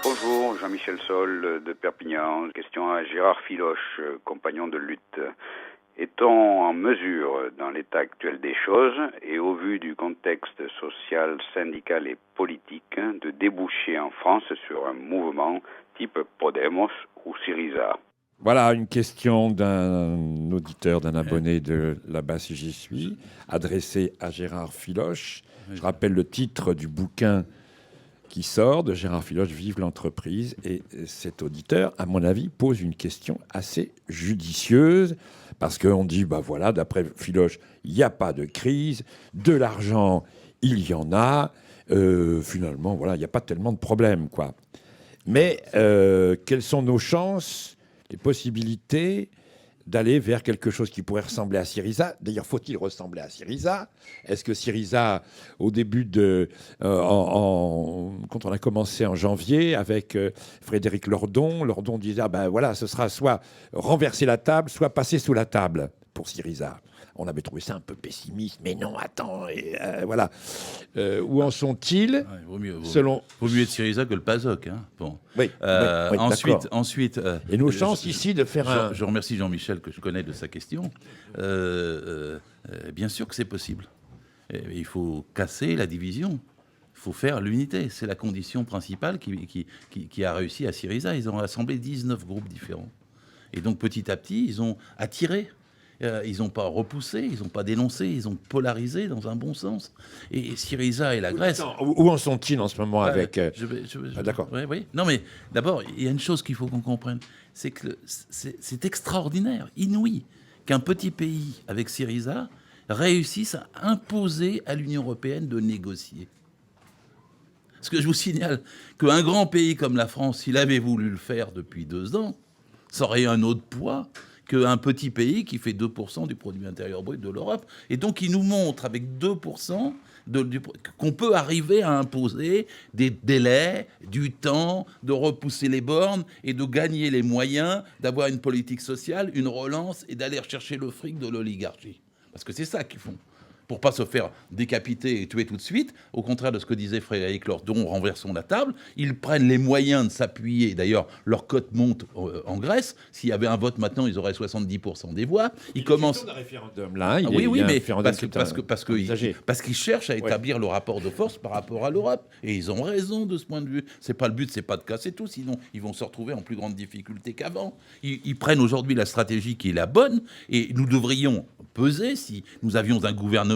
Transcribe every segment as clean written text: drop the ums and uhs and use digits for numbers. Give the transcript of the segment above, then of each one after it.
Bonjour, Jean-Michel Sol de Perpignan. Question à Gérard Filoche, compagnon de lutte. Est-on en mesure, dans l'état actuel des choses et au vu du contexte social, syndical et politique, de déboucher en France sur un mouvement type Podemos ou Syriza? Voilà une question d'un auditeur, d'un abonné de Là-bas si j'y suis, adressée à Gérard Filoche. Je rappelle le titre du bouquin qui sort de Gérard Filoche, Vive l'entreprise. Et cet auditeur, à mon avis, pose une question assez judicieuse parce qu'on dit, voilà, d'après Filoche, il n'y a pas de crise, de l'argent, il y en a. Finalement, voilà, il n'y a pas tellement de problèmes, quoi. Mais quelles sont nos chances, les possibilités d'aller vers quelque chose qui pourrait ressembler à Syriza? D'ailleurs, faut-il ressembler à Syriza? Est-ce que Syriza, au début quand on a commencé en janvier avec Frédéric Lordon disait ce sera soit renverser la table, soit passer sous la table pour Syriza. On avait trouvé ça un peu pessimiste, mais non, attends, voilà. Où en sont-ils? Vaut mieux être Syriza que le PASOK. Hein. Bon. Oui, ensuite, et nos chances ici de faire Je remercie Jean-Michel que je connais de sa question. Bien sûr que c'est possible. Il faut casser la division. Il faut faire l'unité. C'est la condition principale qui a réussi à Syriza. Ils ont rassemblé 19 groupes différents. Et donc, petit à petit, ils ont attiré. Ils n'ont pas repoussé, ils n'ont pas dénoncé, ils ont polarisé dans un bon sens. Et Syriza et la Grèce... Où en sont-ils en ce moment avec... D'accord. Oui. Non, mais d'abord, il y a une chose qu'il faut qu'on comprenne. C'est que c'est extraordinaire, inouï, qu'un petit pays avec Syriza réussisse à imposer à l'Union européenne de négocier. Parce que je vous signale qu'un grand pays comme la France, s'il avait voulu le faire depuis 2 ans, ça aurait eu un autre poids qu'un petit pays qui fait 2% du produit intérieur brut de l'Europe. Et donc, il nous montre avec 2% qu'on peut arriver à imposer des délais, du temps, de repousser les bornes et de gagner les moyens d'avoir une politique sociale, une relance et d'aller chercher le fric de l'oligarchie. Parce que c'est ça qu'ils font. Pour pas se faire décapiter et tuer tout de suite, au contraire de ce que disait Frédéric Lordon, renversons la table, ils prennent les moyens de s'appuyer. D'ailleurs, leur cote monte en Grèce. S'il y avait un vote maintenant, ils auraient 70% des voix. Ils commencent. Un référendum là. Mais parce qu'ils cherchent à établir le rapport de force par rapport à l'Europe. Et ils ont raison de ce point de vue. C'est pas le but, c'est pas de casser tout, sinon ils vont se retrouver en plus grande difficulté qu'avant. Ils prennent aujourd'hui la stratégie qui est la bonne, et nous devrions peser si nous avions un gouvernement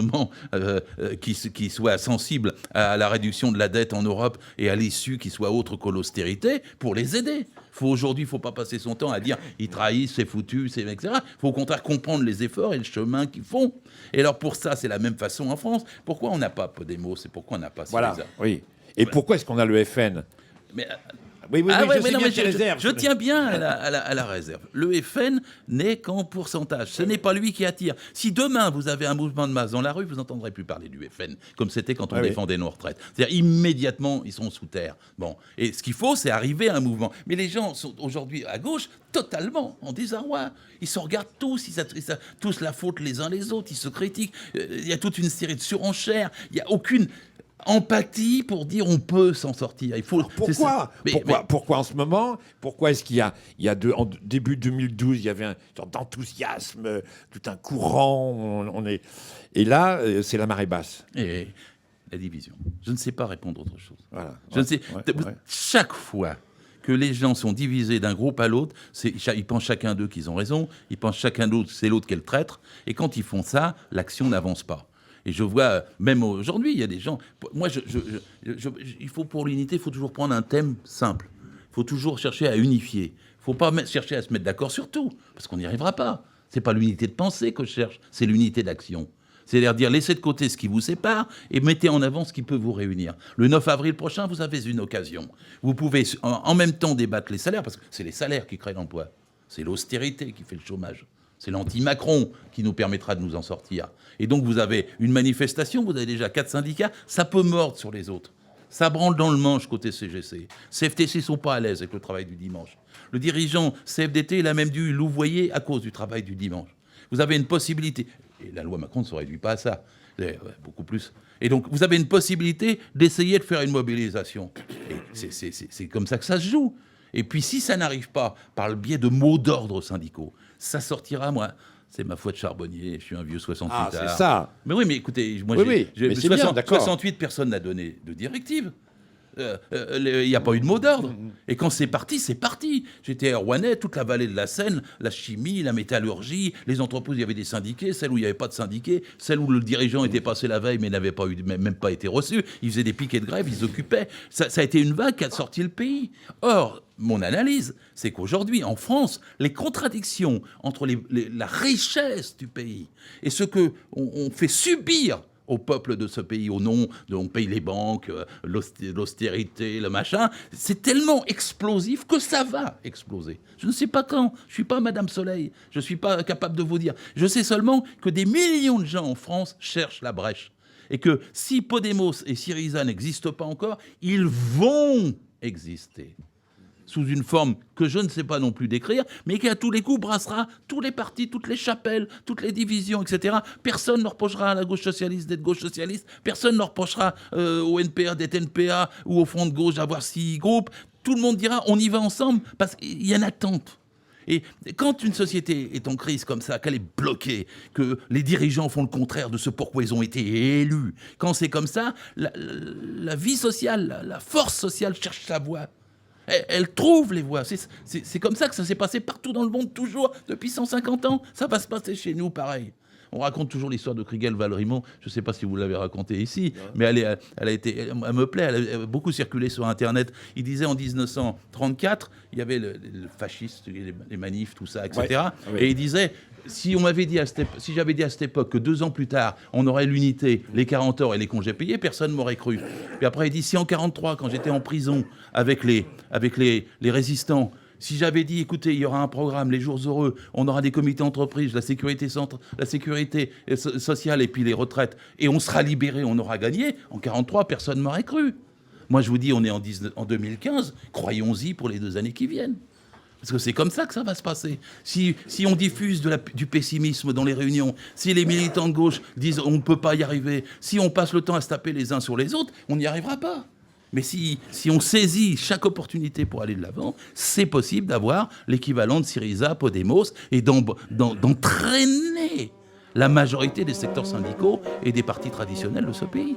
qui soit sensible à la réduction de la dette en Europe et à l'issue qui soit autre que l'austérité pour les aider. Aujourd'hui, il ne faut pas passer son temps à dire ils trahissent, c'est foutu, etc. Il faut au contraire comprendre les efforts et le chemin qu'ils font. Et alors pour ça, c'est la même façon en France. Pourquoi on n'a pas Podemos et pourquoi on n'a pas Syriza? Voilà, oui. Et pourquoi est-ce qu'on a le FN? Je tiens bien à la réserve. Le FN n'est qu'en pourcentage. Ce n'est pas lui qui attire. Si demain, vous avez un mouvement de masse dans la rue, vous n'entendrez plus parler du FN, comme c'était quand on défendait nos retraites. C'est-à-dire, immédiatement, ils sont sous terre. Bon. Et ce qu'il faut, c'est arriver à un mouvement. Mais les gens sont aujourd'hui à gauche totalement en désarroi. Ils se regardent tous, ils tous la faute les uns les autres, ils se critiquent. Il y a toute une série de surenchères. Il n'y a aucune empathie pour dire on peut s'en sortir. Il faut. Pourquoi en ce moment? Pourquoi est-ce qu'il y a en début 2012, il y avait un sorte d'enthousiasme, tout un courant, et là, c'est la marée basse. Et la division. Je ne sais pas répondre autre chose. Voilà. Chaque fois que les gens sont divisés d'un groupe à l'autre, ils pensent chacun d'eux qu'ils ont raison, ils pensent chacun d'autre c'est l'autre qui est le traître, et quand ils font ça, l'action n'avance pas. Et je vois, même aujourd'hui, il y a des gens... Moi, il faut pour l'unité, il faut toujours prendre un thème simple. Il faut toujours chercher à unifier. Il ne faut pas chercher à se mettre d'accord sur tout, parce qu'on n'y arrivera pas. Ce n'est pas l'unité de pensée que je cherche, c'est l'unité d'action. C'est-à-dire dire, laissez de côté ce qui vous sépare et mettez en avant ce qui peut vous réunir. Le 9 avril prochain, vous avez une occasion. Vous pouvez en même temps débattre les salaires, parce que c'est les salaires qui créent l'emploi. C'est l'austérité qui fait le chômage. C'est l'anti-Macron qui nous permettra de nous en sortir. Et donc, vous avez une manifestation, vous avez déjà 4 syndicats, ça peut mordre sur les autres. Ça branle dans le manche côté CGC. CFTC ne sont pas à l'aise avec le travail du dimanche. Le dirigeant CFDT, il a même dû louvoyer à cause du travail du dimanche. Vous avez une possibilité. Et la loi Macron ne se réduit pas à ça. beaucoup plus. Et donc, vous avez une possibilité d'essayer de faire une mobilisation. Et c'est comme ça que ça se joue. Et puis, si ça n'arrive pas par le biais de mots d'ordre syndicaux, ça sortira, moi. C'est ma foi de charbonnier, je suis un vieux 68 ans. C'est ça. Mais oui, mais écoutez, moi, mais c'est bien, d'accord. 68, personne n'a donné de directive. Il n'y a pas eu de mot d'ordre. Et quand c'est parti, c'est parti. J'étais à Rouennais, toute la vallée de la Seine, la chimie, la métallurgie, les entreprises, il y avait des syndiqués, celles où il n'y avait pas de syndiqués, celles où le dirigeant était passé la veille mais n'avait pas même pas été reçu. Ils faisaient des piquets de grève, ils occupaient. Ça a été une vague qui a sorti le pays. Or, mon analyse, c'est qu'aujourd'hui, en France, les contradictions entre la richesse du pays et ce qu'on fait subir au peuple de ce pays, au nom de on paye les banques, l'austérité, le machin, c'est tellement explosif que ça va exploser. Je ne sais pas quand, je ne suis pas Madame Soleil, je ne suis pas capable de vous dire. Je sais seulement que des millions de gens en France cherchent la brèche. Et que si Podemos et Syriza n'existent pas encore, ils vont exister. Sous une forme que je ne sais pas non plus décrire, mais qui à tous les coups brassera tous les partis, toutes les chapelles, toutes les divisions, etc. Personne ne reprochera à la gauche socialiste d'être gauche socialiste, personne ne reprochera au NPA d'être NPA ou au Front de gauche d'avoir 6 groupes. Tout le monde dira on y va ensemble parce qu'il y a une attente. Et quand une société est en crise comme ça, qu'elle est bloquée, que les dirigeants font le contraire de ce pourquoi ils ont été élus, quand c'est comme ça, la vie sociale, la force sociale cherche sa voie. Elle trouve les voies. C'est comme ça que ça s'est passé partout dans le monde, toujours, depuis 150 ans. Ça va se passer chez nous, pareil. On raconte toujours l'histoire de Krigel-Valrimont. Je ne sais pas si vous l'avez racontée ici, mais elle me plaît. Elle a beaucoup circulé sur Internet. Il disait en 1934, il y avait le fascisme, les manifs, tout ça, etc. Ouais. Et il disait, si j'avais dit à cette époque que 2 ans plus tard, on aurait l'unité, les 40 heures et les congés payés, personne ne m'aurait cru. Puis après, il dit, si en 1943, quand j'étais en prison avec les résistants, si j'avais dit, écoutez, il y aura un programme, les jours heureux, on aura des comités d'entreprise, la sécurité sociale et puis les retraites, et on sera libéré, on aura gagné, en 1943, personne ne m'aurait cru. Moi, je vous dis, on est en 2015, croyons-y pour les 2 années qui viennent. Parce que c'est comme ça que ça va se passer. Si on diffuse du pessimisme dans les réunions, si les militants de gauche disent on ne peut pas y arriver, si on passe le temps à se taper les uns sur les autres, on n'y arrivera pas. Mais si on saisit chaque opportunité pour aller de l'avant, c'est possible d'avoir l'équivalent de Syriza, Podemos, et d'entraîner la majorité des secteurs syndicaux et des partis traditionnels de ce pays.